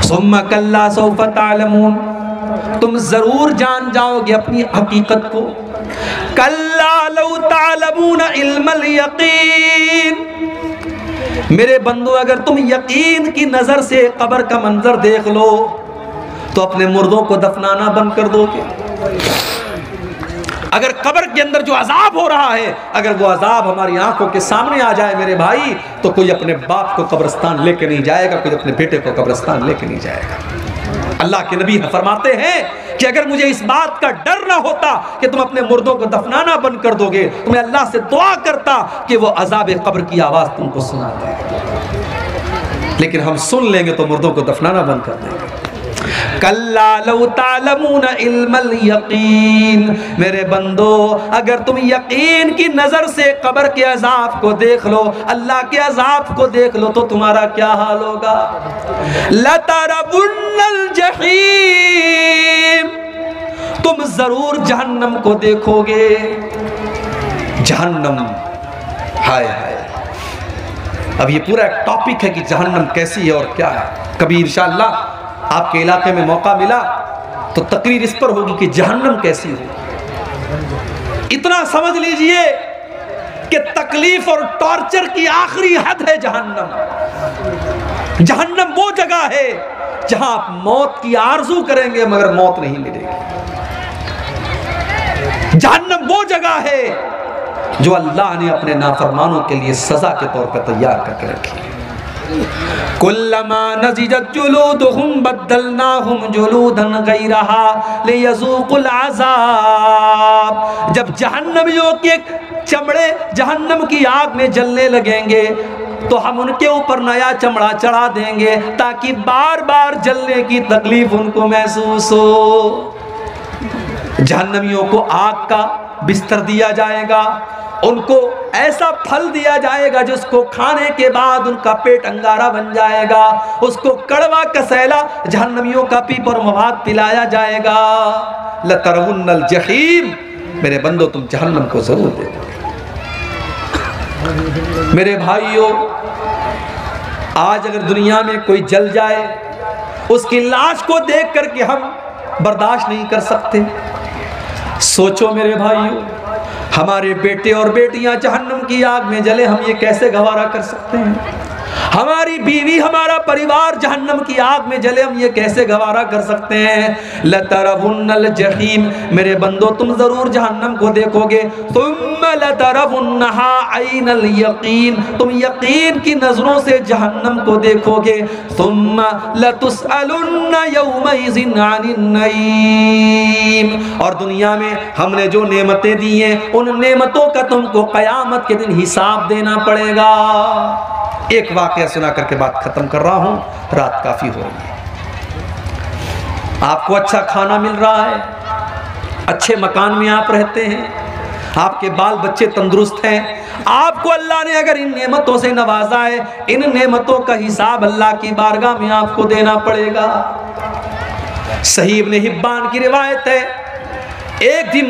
ثم کلا سوف تعلمون، تم ضرور جان جاؤ گے اپنی حقیقت کو. کلا لو تعلمون علم الیقین، میرے بندو اگر تم یقین کی نظر سے قبر کا منظر دیکھ لو تو اپنے مردوں کو دفنانا بند کر دو گے. اگر قبر کے اندر جو عذاب ہو رہا ہے، اگر وہ عذاب ہماری آنکھوں کے سامنے آ جائے میرے بھائی، تو کوئی اپنے باپ کو قبرستان لے کے نہیں جائے گا، کوئی اپنے بیٹے کو قبرستان لے کے نہیں جائے گا. اللہ کے نبی فرماتے ہیں کہ اگر مجھے اس بات کا ڈر نہ ہوتا کہ تم اپنے مردوں کو دفنانا بند کر دو گے تو میں اللہ سے دعا کرتا کہ وہ عذاب قبر کی آواز تم کو سنا دے. لیکن ہم سن لیں گے تو مردوں کو دفنانا بند کر دیں گے. کلا لو تعلمون علم الیقین، میرے بندو اگر تم یقین کی نظر سے قبر کے عذاب کو دیکھ لو، اللہ کے عذاب کو دیکھ لو تو تمہارا کیا حال ہوگا. لَتَرَوُنَّ الْجَحِيمَ، تم ضرور جہنم کو دیکھو گے. جہنم، ہائے ہائے. اب یہ پورا ایک ٹاپک ہے کہ جہنم کیسی ہے اور کیا ہے. کبھی انشاءاللہ آپ کے علاقے میں موقع ملا تو تقریر اس پر ہوگی کہ جہنم کیسی ہو. اتنا سمجھ لیجئے کہ تکلیف اور ٹارچر کی آخری حد ہے جہنم. جہنم وہ جگہ ہے جہاں آپ موت کی آرزو کریں گے مگر موت نہیں ملے گی. جہنم وہ جگہ ہے جو اللہ نے اپنے نافرمانوں کے لیے سزا کے طور پر تیار کر کے رکھی. کلما نضجت جلودہم بدلناہم جلودا غیرہا لیذوقوا العذاب. جب جہنمیوں کے چمڑے جہنم کی آگ میں جلنے لگیں گے تو ہم ان کے اوپر نیا چمڑا چڑھا دیں گے تاکہ بار بار جلنے کی تکلیف ان کو محسوس ہو. جہنمیوں کو آگ کا بستر دیا جائے گا، ان کو ایسا پھل دیا جائے گا جس کو کھانے کے بعد ان کا پیٹ انگارہ بن جائے گا، اس کو کڑوا کسیلا جہنمیوں کا پیپ اور مواد پلایا جائے گا. لَتَرَوُنَّ الْجَحِيمَ، میرے بندو تم جہنم کو ضرور دیکھو گے. میرے بھائیو، آج اگر دنیا میں کوئی جل جائے اس کی لاش کو دیکھ کر کے ہم برداشت نہیں کر سکتے. سوچو میرے بھائیو، ہمارے بیٹے اور بیٹیاں جہنم کی آگ میں جلے، ہم یہ کیسے گوارا کر سکتے ہیں؟ ہماری بیوی ہمارا پریوار جہنم کی آگ میں جلے، ہم یہ کیسے گوارا کر سکتے ہیں؟ لَتَرَوُنَّ الْجَحِيمَ، میرے بندو تم ضرور جہنم کو دیکھو گے. ثُمَّ لَتَرَوُنَّهَا عَيْنَ الْيَقِينَ، تم یقین کی نظروں سے جہنم کو دیکھو گے. ثُمَّ لَتُسْأَلُنَّ يَوْمَئِذٍ عَنِ النَّعِيمِ، اور دنیا میں ہم نے جو نعمتیں دی ہیں ان نعمتوں کا تم کو قیامت کے دن حساب دینا پڑے گا. ایک واقعہ سنا کر کے بات ختم کر رہا ہوں، رات کافی ہو رہی ہے. آپ کو اچھا کھانا مل رہا ہے، اچھے مکان میں آپ رہتے ہیں، آپ کے بال بچے تندرست ہیں، آپ کو اللہ نے اگر ان نعمتوں سے نوازا ہے، ان نعمتوں کا حساب اللہ کی بارگاہ میں آپ کو دینا پڑے گا. صحیح ابن حبان کی روایت ہے، ایک دن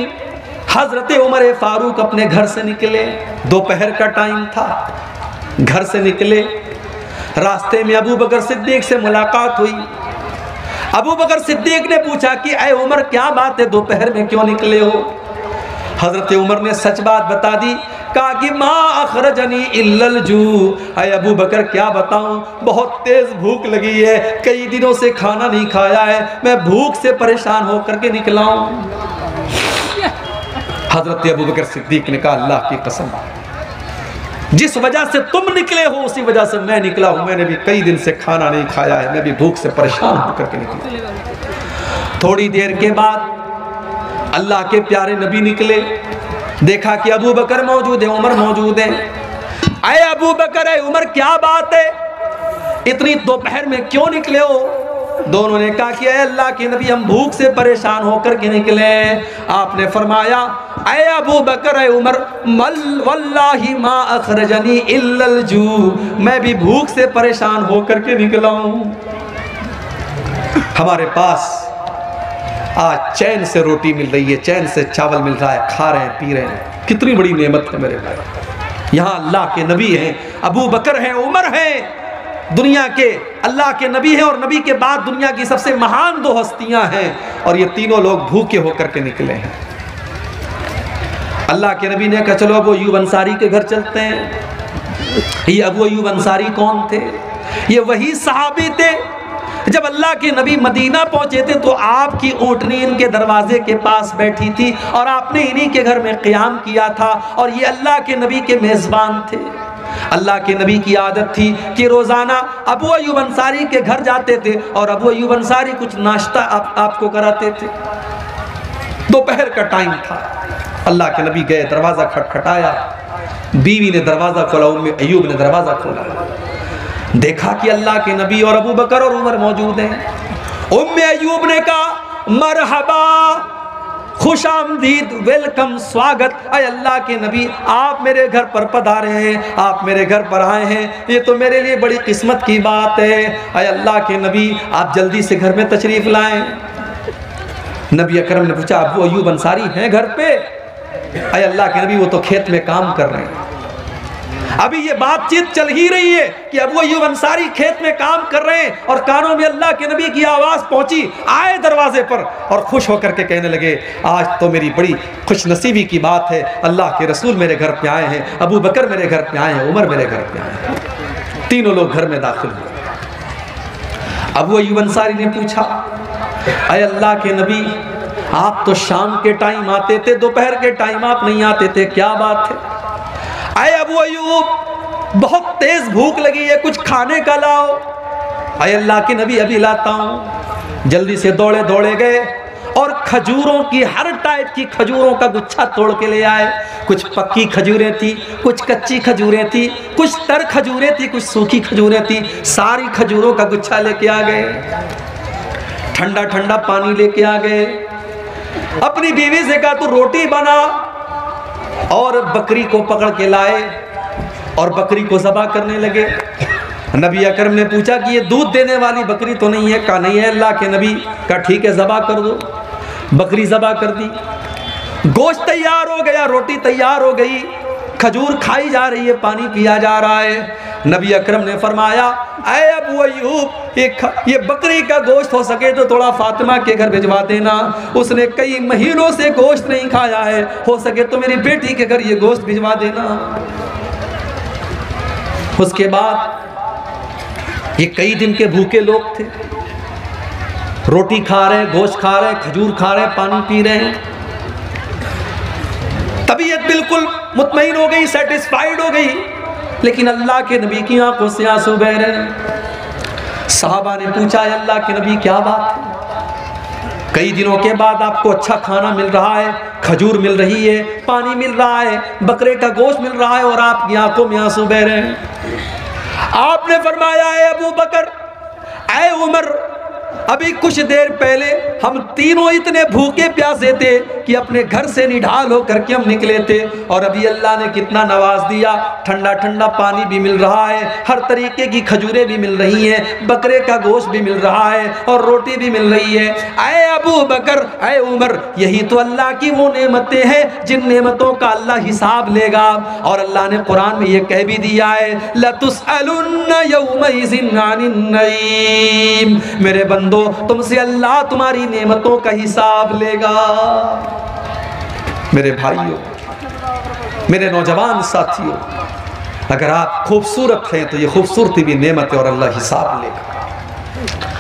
حضرت عمر فاروق اپنے گھر سے نکلے، دوپہر کا ٹائم تھا، گھر سے نکلے، راستے میں ابو بکر صدیق سے ملاقات ہوئی. ابو بکر صدیق نے پوچھا کہ اے عمر کیا بات ہے، دوپہر میں کیوں نکلے ہو؟ حضرت عمر نے سچ بات بتا دی، کہا کہ ما اخرجنی الا الجوع. اے ابو بکر کیا بتاؤں، بہت تیز بھوک لگی ہے، کئی دنوں سے کھانا نہیں کھایا ہے، میں بھوک سے پریشان ہو کر کے نکلا ہوں. حضرت ابو بکر صدیق نے کہا اللہ کی قسم، جس وجہ سے تم نکلے ہو اسی وجہ سے میں نکلا ہوں، میں نے بھی کئی دن سے کھانا نہیں کھایا ہے، میں بھی بھوک سے پریشان ہو کر کے نکلا. تھوڑی دیر کے بعد اللہ کے پیارے نبی نکلے، دیکھا کہ ابو بکر موجود ہے، عمر موجود ہے. اے ابو بکر، اے عمر کیا بات ہے، اتنی دوپہر میں کیوں نکلے ہو؟ دونوں نے کہا کہ اے اللہ کے نبی ہم بھوک سے پریشان ہو کر کے نکلے. آپ نے فرمایا اے ابو بکر، اے عمر، واللہ ما اخرجنی الا الجوع، میں بھی بھوک سے پریشان ہو کر کے نکلا ہوں. ہمارے پاس آج چین سے روٹی مل رہی ہے، چین سے چاول مل رہا ہے، کھا رہے ہیں، پی رہے ہیں، کتنی بڑی نعمت ہے میرے بھائی. یہاں اللہ کے نبی ہیں، ابو بکر ہیں، عمر ہیں، دنیا کے اللہ کے نبی ہیں اور نبی کے بعد دنیا کی سب سے مہان 2 ہستیاں ہیں، اور یہ تینوں لوگ بھوکے ہو کر کے نکلے ہیں۔ اللہ کے نبی نے کہا چلو ابو ایوب انصاری کے گھر چلتے ہیں۔ یہ ابو ایوب انصاری کون تھے؟ یہ وہی صحابی تھے جب اللہ کے نبی مدینہ پہنچے تھے تو آپ کی اونٹنی ان کے دروازے کے پاس بیٹھی تھی اور آپ نے انہی کے گھر میں قیام کیا تھا، اور یہ اللہ کے نبی کے میزبان تھے۔ اللہ کے نبی کی عادت تھی کہ روزانہ ابو ایوب انصاری کے گھر جاتے تھے اور ابو ایوب انصاری کچھ ناشتہ آپ کو کراتے تھے۔ دوپہر کا ٹائم تھا، اللہ کے نبی گئے، دروازہ کھٹکھٹایا، بیوی نے دروازہ کھولا، ام ایوب نے دروازہ کھولا، دیکھا کہ اللہ کے نبی اور ابو بکر اور عمر موجود ہیں۔ ام ایوب نے کہا مرحبا، خوش آمدید، ویلکم، سواگت، اے اللہ کے نبی آپ میرے گھر پر پدھارے ہیں، آپ میرے گھر پر آئے ہیں، یہ تو میرے لیے بڑی قسمت کی بات ہے۔ اے اللہ کے نبی آپ جلدی سے گھر میں تشریف لائیں۔ نبی اکرم نے پوچھا ابو ایوب انصاری ہیں گھر پہ؟ اے اللہ کے نبی وہ تو کھیت میں کام کر رہے ہیں۔ ابھی یہ بات چیت چل ہی رہی ہے کہ ابو ایوب انصاری کھیت میں کام کر رہے ہیں، اور کانوں میں اللہ کے نبی کی آواز پہنچی، آئے دروازے پر اور خوش ہو کر کے کہنے لگے آج تو میری بڑی خوش نصیبی کی بات ہے، اللہ کے رسول میرے گھر پہ آئے ہیں، ابو بکر میرے گھر پہ آئے ہیں، عمر میرے گھر پہ آئے ہیں۔ تینوں لوگ گھر میں داخل ہوئے۔ ابو ایوب انصاری نے پوچھا اے اللہ کے نبی آپ تو شام کے ٹائم آتے تھے، دوپہر کے ٹائم آپ نہیں آتے تھے، کیا بات ہے؟ اے ابو ایوب بہت تیز بھوک لگی ہے، کچھ کھانے کا لاؤ۔ اے اللہ کے نبی ابھی لاتا ہوں۔ جلدی سے دوڑے گئے اور کھجوروں کی ہر ٹائپ کی کھجوروں کا گچھا توڑ کے لے آئے۔ کچھ پکی کھجوریں تھی، کچھ کچی کھجوریں تھی، کچھ تر کھجوریں تھی، کچھ سوکھی کھجوریں تھی، ساری کھجوروں کا گچھا لے کے آ گئے۔ ٹھنڈا ٹھنڈا پانی لے کے آ گئے۔ اپنی بیوی سے کہا تو روٹی بنا، اور بکری کو پکڑ کے لائے اور بکری کو ذبح کرنے لگے۔ نبی اکرم نے پوچھا کہ یہ دودھ دینے والی بکری تو نہیں ہے؟ کہا نہیں ہے اللہ کے نبی۔ کہا ٹھیک ہے ذبح کر دو۔ بکری ذبح کر دی، گوشت تیار ہو گیا، روٹی تیار ہو گئی، کھجور کھائی جا رہی ہے، پانی پیا جا رہا ہے۔ نبی اکرم نے فرمایا اے ابو ایوب یہ بکری کا گوشت ہو سکے تو تھوڑا فاطمہ کے گھر بھجوا دینا، اس نے کئی مہینوں سے گوشت نہیں کھایا ہے، ہو سکے تو میری بیٹی کے گھر یہ گوشت بھجوا دینا۔ اس کے بعد یہ کئی دن کے بھوکے لوگ تھے، روٹی کھا رہے ہیں، گوشت کھا رہے ہیں، کھجور کھا رہے ہیں، پانی پی رہے ہیں، طبیعت بالکل مطمئن ہو گئی، سیٹسفائیڈ ہو گئی، لیکن اللہ کے نبی کی آنکھوں سے آنسو بہہ رہے ہیں۔ صحابہ نے پوچھا اے اللہ کے نبی کیا بات ہے؟ کئی دنوں کے بعد آپ کو اچھا کھانا مل رہا ہے، کھجور مل رہی ہے، پانی مل رہا ہے، بکرے کا گوشت مل رہا ہے، اور آپ کی آنکھوں میں آنسو بہہ رہے ہیں۔ آپ نے فرمایا اے ابو بکر، اے عمر، ابھی کچھ دیر پہلے ہم تینوں اتنے بھوکے پیاسے تھے کہ اپنے گھر سے نڈھال ہو کر کے ہم نکلے تھے، اور ابھی اللہ نے کتنا نواز دیا، ٹھنڈا ٹھنڈا پانی بھی مل رہا ہے، ہر طریقے کی کھجوریں بھی مل رہی ہیں، بکرے کا گوشت بھی مل رہا ہے، اور روٹی بھی مل رہی ہے۔ اے ابو بکر، اے عمر، یہی تو اللہ کی وہ نعمتیں ہیں جن نعمتوں کا اللہ حساب لے گا، اور اللہ نے قرآن میں یہ کہہ بھی دیا ہے لَتُسْأَلُنَّ يَوْمَئِذٍ عَنِ النَّعِيمِ، میرے بندو تم سے اللہ تمہاری نعمتوں کا حساب لے گا۔ میرے بھائیوں، میرے نوجوان ساتھیوں، اگر آپ خوبصورت ہیں تو یہ خوبصورتی بھی نعمت ہے اور اللہ حساب لے گا۔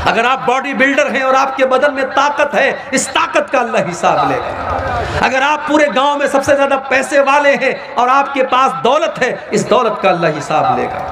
اگر آپ باڈی بلڈر ہیں اور آپ کے بدن میں طاقت ہے، اس طاقت کا اللہ حساب لے گا۔ اگر آپ پورے گاؤں میں سب سے زیادہ پیسے والے ہیں اور آپ کے پاس دولت ہے، اس دولت کا اللہ حساب لے گا۔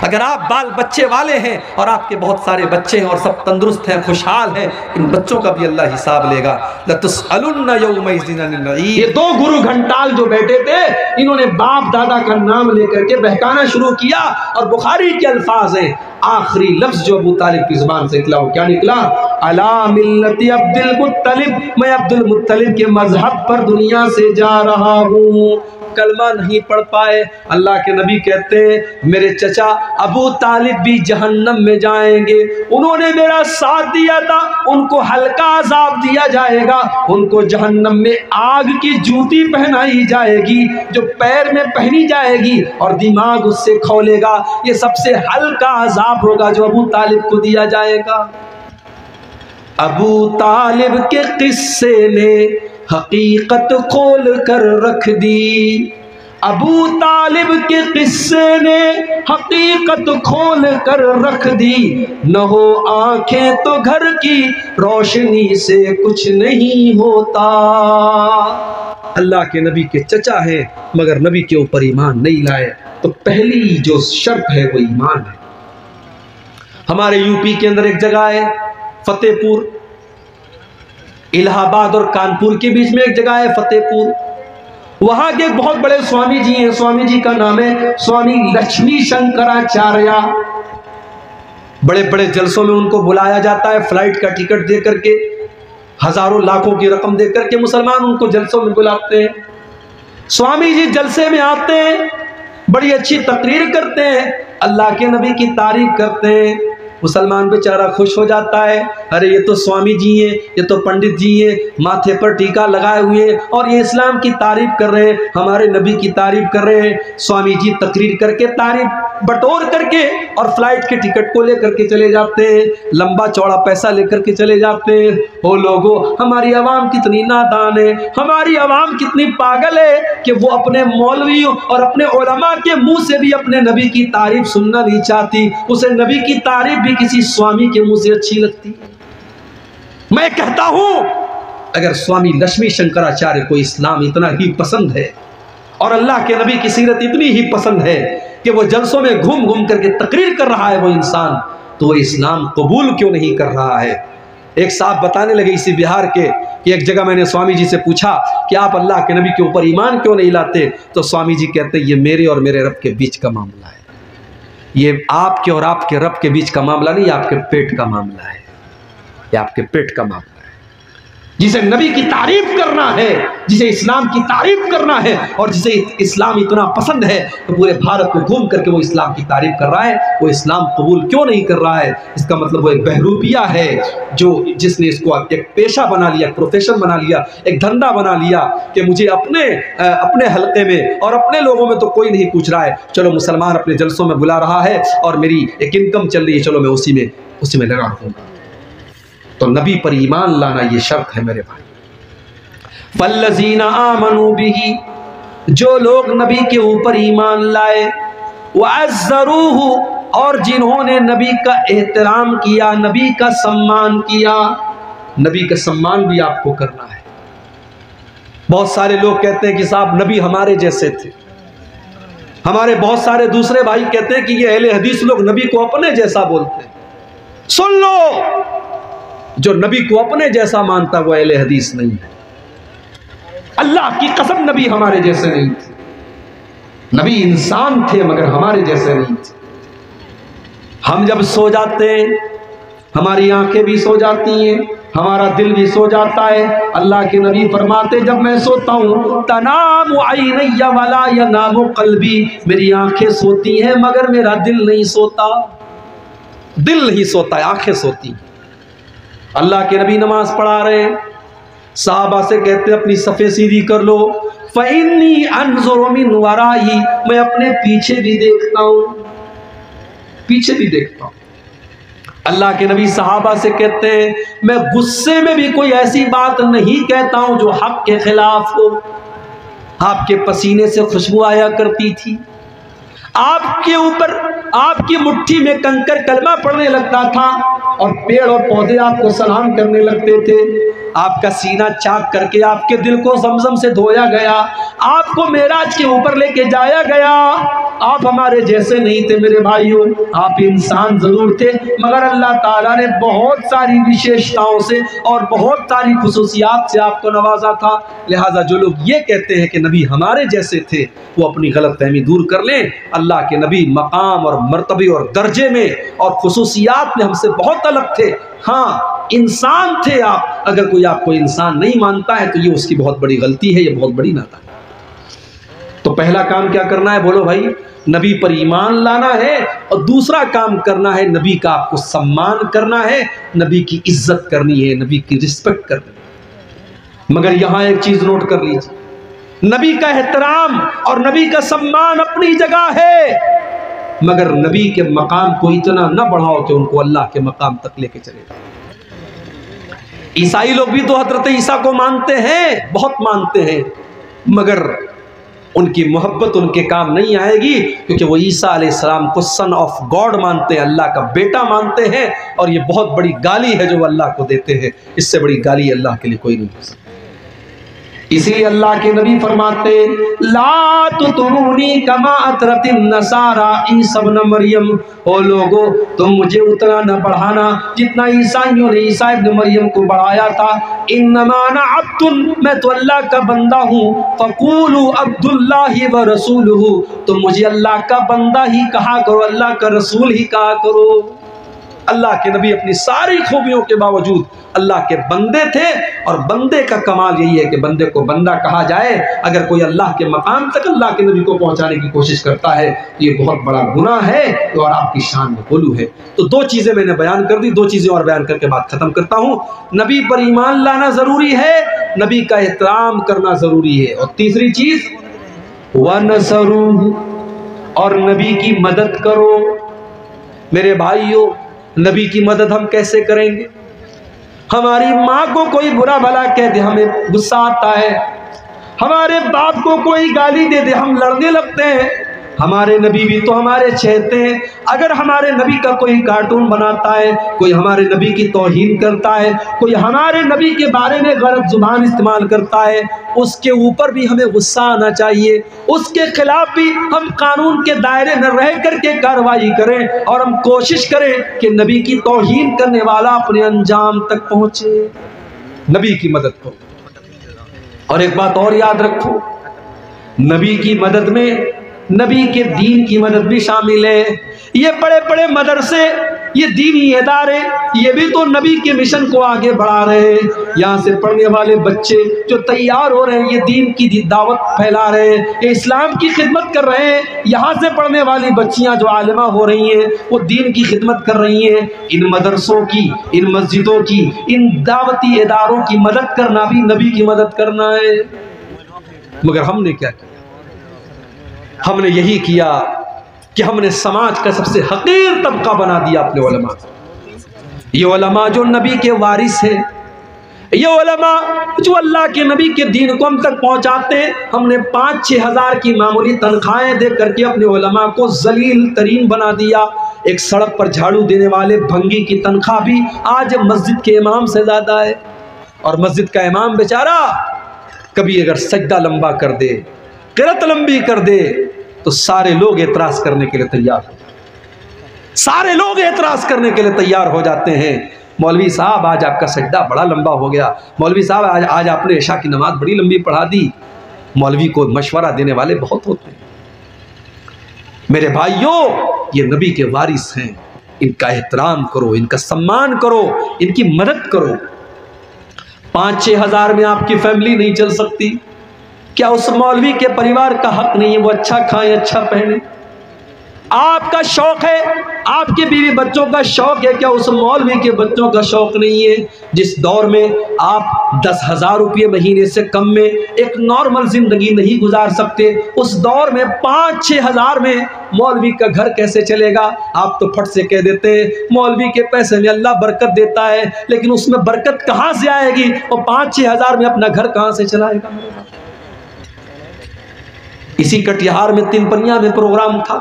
اگر آپ بال بچے والے ہیں اور آپ کے بہت سارے بچے ہیں اور سب تندرست ہیں، خوشحال ہیں، ان بچوں کا بھی اللہ حساب لے گا۔ لَتُسْأَلُنَّ يَوْمَئِذٍ عَنِ النَّعِيمِ۔ یہ دو گرو گھنٹال جو بیٹھے تھے، انہوں نے باپ دادا کا نام لے کر کے بہکانا شروع کیا، اور بخاری کے الفاظ ہیں، آخری لفظ جو ابو طالب کی زبان سے نکلا وہ کیا نکلا؟ علی ملت عبد المطلب، میں عبد المطلب کے مذہب پر دنیا سے جا رہا ہوں۔ کلمہ نہیں پڑھ پائے۔ اللہ کے نبی کہتے ہیں میرے چچا ابو طالب بھی جہنم میں جائیں گے، انہوں نے میرا ساتھ دیا تھا، ان کو ہلکا عذاب دیا جائے گا، ان کو جہنم میں آگ کی جوتی پہنائی جائے گی جو پیر میں پہنی جائے گی اور دماغ اس سے کھولے گا، یہ سب سے ہلکا عذاب ہوگا جو ابو طالب کو دیا جائے گا۔ ابو طالب کے قصے نے حقیقت کھول کر رکھ دی، ابو طالب کے قصے نے حقیقت کھول کر رکھ دی، نہ ہو آنکھیں تو گھر کی روشنی سے کچھ نہیں ہوتا۔ اللہ کے نبی کے چچا ہیں مگر نبی کے اوپر ایمان نہیں لائے، تو پہلی جو شرط ہے وہ ایمان ہے۔ ہمارے یو پی کے اندر ایک جگہ ہے فتح پور، الہ آباد اور کانپور کے بیچ میں ایک جگہ ہے فتح پور، وہاں کے ایک بہت بڑے سوامی جی ہیں، سوامی جی کا نام ہے سوامی لکشمی شنکراچاریہ۔ بڑے بڑے جلسوں میں ان کو بلایا جاتا ہے، فلائٹ کا ٹکٹ دے کر کے، ہزاروں لاکھوں کی رقم دے کر کے مسلمان ان کو جلسوں میں بلاتے ہیں۔ سوامی جی جلسے میں آتے ہیں، بڑی اچھی تقریر کرتے ہیں، اللہ کے نبی کی تعریف کرتے ہیں، مسلمان بیچارہ خوش ہو جاتا ہے، ارے یہ تو سوامی جی ہیں، یہ تو پنڈت جی ہیں، ماتھے پر ٹیکا لگائے ہوئے ہیں اور یہ اسلام کی تعریف کر رہے ہیں، ہمارے نبی کی تعریف کر رہے ہیں۔ سوامی جی تقریر کر کے، تعریف بٹور کر کے اور فلائٹ کے ٹکٹ کو لے کر کے چلے جاتے ہیں، لمبا چوڑا پیسہ لے کر کے چلے جاتے ہیں۔ او لوگو، ہماری عوام کتنی نادان ہے، ہماری عوام کتنی پاگل ہے کہ وہ اپنے مولویوں اور اپنے علماء کے منہ سے بھی اپنے نبی کی تعریف سننا نہیں چاہتی، اسے نبی کی تعریف بھی کسی سوامی کے منہ سے اچھی لگتی۔ میں کہتا ہوں اگر سوامی لکشمی شنکراچاریہ کو اسلام اتنا ہی پسند ہے اور اللہ کے نبی کی سیرت اتنی ہی پسند ہے کہ وہ جلسوں میں گھوم گھوم کر کے تقریر کر رہا ہے وہ انسان، تو وہ اسلام قبول کیوں نہیں کر رہا ہے؟ ایک صاحب بتانے لگے اسی بہار کے کہ ایک جگہ میں نے سوامی جی سے پوچھا کہ آپ اللہ کے نبی کے اوپر ایمان کیوں نہیں لاتے؟ تو سوامی جی کہتے یہ میرے اور میرے رب کے بیچ کا معاملہ ہے، یہ آپ کے اور آپ کے رب کے بیچ کا معاملہ نہیں، آپ کے پیٹ کا معاملہ ہے، یہ آپ کے پیٹ کا معاملہ ہے۔ جسے نبی کی تعریف کرنا ہے، جسے اسلام کی تعریف کرنا ہے اور جسے اسلام اتنا پسند ہے تو پورے بھارت کو گھوم کر کے وہ اسلام کی تعریف کر رہا ہے، وہ اسلام قبول کیوں نہیں کر رہا ہے؟ اس کا مطلب وہ ایک بہروپیہ ہے جس نے اس کو ایک پیشہ بنا لیا، ایک پروفیشن بنا لیا، ایک دھندا بنا لیا کہ مجھے اپنے حلقے میں اور اپنے لوگوں میں تو کوئی نہیں پوچھ رہا ہے، چلو مسلمان اپنے جلسوں میں بلا رہا ہے اور میری ایک انکم چل رہی ہے، چلو میں اسی میں لگا ہوں۔ تو نبی پر ایمان لانا یہ شرط ہے میرے بھائی۔ فَالَّذِينَ آمَنُوا بِهِ، جو لوگ نبی کے اوپر ایمان لائے، وَعَزَّرُوهُ، اور جنہوں نے نبی کا احترام کیا، نبی کا سمان کیا۔ نبی کا سمان بھی آپ کو کرنا ہے۔ بہت سارے لوگ کہتے ہیں کہ صاحب نبی ہمارے جیسے تھے، ہمارے بہت سارے دوسرے بھائی کہتے ہیں کہ یہ اہل حدیث لوگ نبی کو اپنے جیسا بولتے ہیں۔ سن لو، جو نبی کو اپنے جیسا مانتا وہ اہل حدیث نہیں ہے۔ اللہ کی قسم نبی ہمارے جیسے نہیں تھے، نبی انسان تھے مگر ہمارے جیسے نہیں تھے۔ ہم جب سو جاتے ہیں ہماری آنکھیں بھی سو جاتی ہیں، ہمارا دل بھی سو جاتا ہے۔ اللہ کے نبی فرماتے جب میں سوتا ہوں تنام عینی ولا ینام قلبی، میری آنکھیں سوتی ہیں مگر میرا دل نہیں سوتا، دل نہیں سوتا ہے، آنکھیں سوتی ہیں۔ اللہ کے نبی نماز پڑھا رہے ہیں، صحابہ سے کہتے اپنی صفیں سیدھی کر لو، فَإِنِّي أَنظُرُ مِنْ وَرَائِي، میں اپنے پیچھے بھی دیکھتا ہوں، پیچھے بھی دیکھتا ہوں۔ اللہ کے نبی صحابہ سے کہتے ہیں میں غصے میں بھی کوئی ایسی بات نہیں کہتا ہوں جو حق کے خلاف ہو۔ آپ کے پسینے سے خوشبو آیا کرتی تھی، آپ کے اوپر آپ کی مٹھی میں کنکر کلمہ پڑھنے لگتا تھا اور پیڑ اور پودے آپ کو سلام کرنے لگتے تھے۔ آپ کا سینہ چاک کر کے آپ کے دل کو زمزم سے دھویا گیا، آپ کو معراج کے اوپر لے کے جایا گیا۔ آپ ہمارے جیسے نہیں تھے میرے بھائیوں، آپ انسان ضرور تھے مگر اللہ تعالیٰ نے بہت ساری وشیشتاؤں سے اور بہت ساری خصوصیات سے آپ کو نوازا تھا۔ لہٰذا جو لوگ یہ کہتے ہیں کہ نبی ہمارے جیسے تھے وہ اپنی غلط فہمی دور کر لیں۔ اللہ کے نبی مقام اور مرتبے اور درجے میں اور خصوصیات میں ہم سے بہت الگ تھے۔ ہاں انسان تھے آپ، اگر کوئی آپ کو انسان نہیں مانتا ہے تو یہ اس کی بہت بڑی غلطی ہے، یہ بہت بڑی نادانی۔ تو پہلا کام کیا کرنا ہے؟ بولو بھائی، نبی پر ایمان لانا ہے، اور دوسرا کام کرنا ہے نبی کا آپ کو سمان کرنا ہے، نبی کی عزت کرنی ہے، نبی کی رسپیکٹ کرنی ہے۔ مگر یہاں ایک چیز نوٹ کر لیجیے، نبی کا احترام اور نبی کا سمان اپنی جگہ ہے، مگر نبی کے مقام کو اتنا نہ بڑھاؤ کہ ان کو اللہ کے مقام تک لے کے چلے جائے۔ عیسائی لوگ بھی تو حضرت عیسیٰ کو مانتے ہیں، بہت مانتے ہیں، مگر ان کی محبت ان کے کام نہیں آئے گی، کیونکہ وہ عیسیٰ علیہ السلام کو سن آف گاڈ مانتے ہیں، اللہ کا بیٹا مانتے ہیں، اور یہ بہت بڑی گالی ہے جو وہ اللہ کو دیتے ہیں، اس سے بڑی گالی اللہ کے لیے کوئی نہیں ہو سکتی۔ اسی لیے اللہ کے نبی فرماتے لا تطرونی کما اطرت النصارى عیسی ابن مریم، او لوگو تم مجھے اتنا نہ بڑھانا جتنا عیسائیوں نے عیسیٰ ابن مریم کو بڑھایا تھا۔ انما انا عبد، میں تو اللہ کا بندہ ہوں، فقولوا عبد اللہ ورسولہ، تم مجھے اللہ کا بندہ ہی کہا کرو، اللہ کا رسول ہی کہا کرو۔ اللہ کے نبی اپنی ساری خوبیوں کے باوجود اللہ کے بندے تھے، اور بندے کا کمال یہی ہے کہ بندے کو بندہ کہا جائے۔ اگر کوئی اللہ کے مقام تک اللہ کے نبی کو پہنچانے کی کوشش کرتا ہے تو یہ بہت بڑا گناہ ہے اور آپ کی شان میں غلو ہے۔ تو دو چیزیں میں نے بیان کر دی، دو چیزیں اور بیان کر کے بات ختم کرتا ہوں۔ نبی پر ایمان لانا ضروری ہے، نبی کا احترام کرنا ضروری ہے، اور تیسری چیز وَنَصَرُوهُ، اور نبی کی مدد کرو۔ میرے بھائیو، نبی کی مدد ہم کیسے کریں گے؟ ہماری ماں کو کوئی برا بھلا کہہ دے ہمیں غصہ آتا ہے، ہمارے باپ کو کوئی گالی دے دے ہم لڑنے لگتے ہیں۔ ہمارے نبی بھی تو ہمارے چہتے ہیں، اگر ہمارے نبی کا کوئی کارٹون بناتا ہے، کوئی ہمارے نبی کی توہین کرتا ہے، کوئی ہمارے نبی کے بارے میں غلط زبان استعمال کرتا ہے، اس کے اوپر بھی ہمیں غصہ آنا چاہیے، اس کے خلاف بھی ہم قانون کے دائرے میں رہ کر کے کارروائی کریں، اور ہم کوشش کریں کہ نبی کی توہین کرنے والا اپنے انجام تک پہنچے۔ نبی کی مدد کرو۔ اور ایک بات اور یاد رکھو، نبی کی مدد میں نبی کے دین کی مدد بھی شامل ہے۔ یہ بڑے بڑے مدرسے، یہ دینی ادارے، یہ بھی تو نبی کے مشن کو آگے بڑھا رہے ہیں۔ یہاں سے پڑھنے والے بچے جو تیار ہو رہے ہیں، یہ دین کی دعوت پھیلا رہے ہیں، یہ اسلام کی خدمت کر رہے ہیں۔ یہاں سے پڑھنے والی بچیاں جو عالمہ ہو رہی ہیں، وہ دین کی خدمت کر رہی ہیں۔ ان مدرسوں کی، ان مسجدوں کی، ان دعوتی اداروں کی مدد کرنا بھی نبی کی مدد کرنا ہے۔ مگر ہم نے کیا کیا؟ ہم نے یہی کیا کہ ہم نے سماج کا سب سے حقیر طبقہ بنا دیا اپنے علماء۔ یہ علماء جو نبی کے وارث ہیں، یہ علماء جو اللہ کے نبی کے دین کو ہم تک پہنچاتے ہیں، ہم نے 5-6 ہزار کی معمولی تنخواہیں دے کر کے اپنے علماء کو ذلیل ترین بنا دیا۔ ایک سڑک پر جھاڑو دینے والے بھنگی کی تنخواہ بھی آج مسجد کے امام سے زیادہ ہے، اور مسجد کا امام بیچارہ کبھی اگر سجدہ لمبا کر دے، قرات لمبی کر دے، تو سارے لوگ اعتراض کرنے کے لیے تیار ہو جاتے ہیں، سارے لوگ اعتراض کرنے کے لیے تیار ہو جاتے ہیں۔ مولوی صاحب آج آپ کا سجدہ بڑا لمبا ہو گیا، مولوی صاحب آج آپ نے عشاء کی نماز بڑی لمبی پڑھا دی۔ مولوی کو مشورہ دینے والے بہت ہوتے ہیں۔ میرے بھائیوں، یہ نبی کے وارث ہیں، ان کا احترام کرو، ان کا سمان کرو، ان کی مدد کرو۔ 5-6 ہزار میں آپ کی فیملی نہیں چل سکتی، کیا اس مولوی کے پریوار کا حق نہیں ہے وہ اچھا کھائیں، اچھا پہنیں؟ آپ کا شوق ہے، آپ کے بیوی بچوں کا شوق ہے، کیا اس مولوی کے بچوں کا شوق نہیں ہے؟ جس دور میں آپ 10,000 روپے مہینے سے کم میں ایک نارمل زندگی نہیں گزار سکتے، اس دور میں 5-6 ہزار میں مولوی کا گھر کیسے چلے گا؟ آپ تو پھٹ سے کہہ دیتے ہیں مولوی کے پیسے میں اللہ برکت دیتا ہے، لیکن اس میں برکت کہاں سے آئے گی؟ اور 5-6 ہزار میں اپنا گھر کہاں سے چلائے گا؟ اسی کٹیہار میں 3 پنیاں میں پروگرام تھا،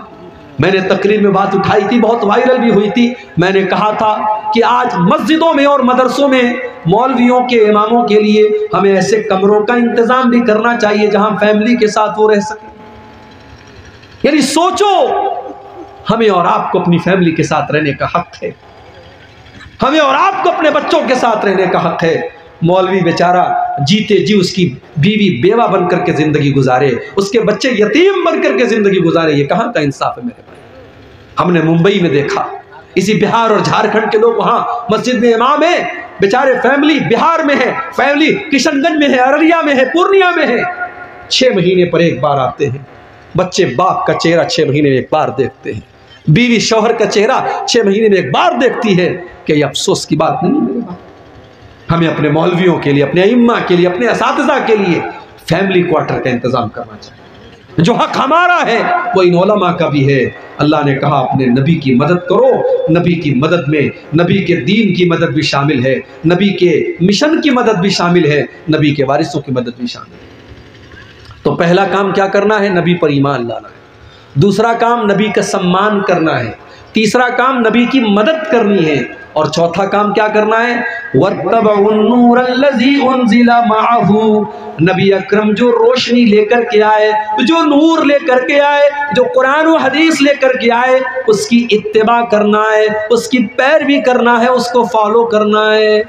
میں نے تقریر میں بات اٹھائی تھی، بہت وائرل بھی ہوئی تھی۔ میں نے کہا تھا کہ آج مسجدوں میں اور مدرسوں میں مولویوں کے اماموں کے لیے ہمیں ایسے کمروں کا انتظام بھی کرنا چاہیے جہاں فیملی کے ساتھ وہ رہ سکیں۔ یعنی سوچو، ہمیں اور آپ کو اپنی فیملی کے ساتھ رہنے کا حق ہے، ہمیں اور آپ کو اپنے بچوں کے ساتھ رہنے کا حق ہے۔ مولوی بیچارہ جیتے جی اس کی بیوی بیوہ بن کر کے زندگی گزارے، اس کے بچے یتیم بن کر کے زندگی گزارے، یہ کہاں کا انصاف ہے میرے بھائی؟ ہم نے ممبئی میں دیکھا، اسی بہار اور جھارکھنڈ کے لوگ وہاں مسجد میں امام ہیں، بیچارے فیملی بہار میں ہے، فیملی کشن گنج میں ہے، ارریا میں ہے، پورنیا میں ہے، 6 مہینے پر ایک بار آتے ہیں، بچے باپ کا چہرہ 6 مہینے میں ایک بار دیکھتے ہیں، بیوی شوہر کا چہرہ 6 مہینے میں ایک بار دیکھتی ہے۔ کہ یہ افسوس کی بات نہیں میرے باپ؟ ہمیں اپنے مولویوں کے لیے، اپنے ائمہ کے لیے، اپنے اساتذہ کے لیے فیملی کوارٹر کا انتظام کرنا چاہیے۔ جو حق ہمارا ہے وہ ان علماء کا بھی ہے۔ اللہ نے کہا اپنے نبی کی مدد کرو، نبی کی مدد میں نبی کے دین کی مدد بھی شامل ہے، نبی کے مشن کی مدد بھی شامل ہے، نبی کے وارثوں کی مدد بھی شامل ہے۔ تو پہلا کام کیا کرنا ہے؟ نبی پر ایمان لانا ہے۔ دوسرا کام نبی کا سمان کرنا ہے۔ تیسرا کام نبی کی مدد کرنی ہے۔ اور چوتھا کام کیا کرنا ہے؟ وَاتَّبَعُوا النُّورَ الَّذِي أُنزِلَ مَعَهُ، نبی اکرم جو روشنی لے کر کے آئے، جو نور لے کر کے آئے، جو قرآن و حدیث لے کر کے آئے، اس کی اتباع کرنا ہے، اس کی پیروی کرنا ہے، اس کو فالو کرنا ہے۔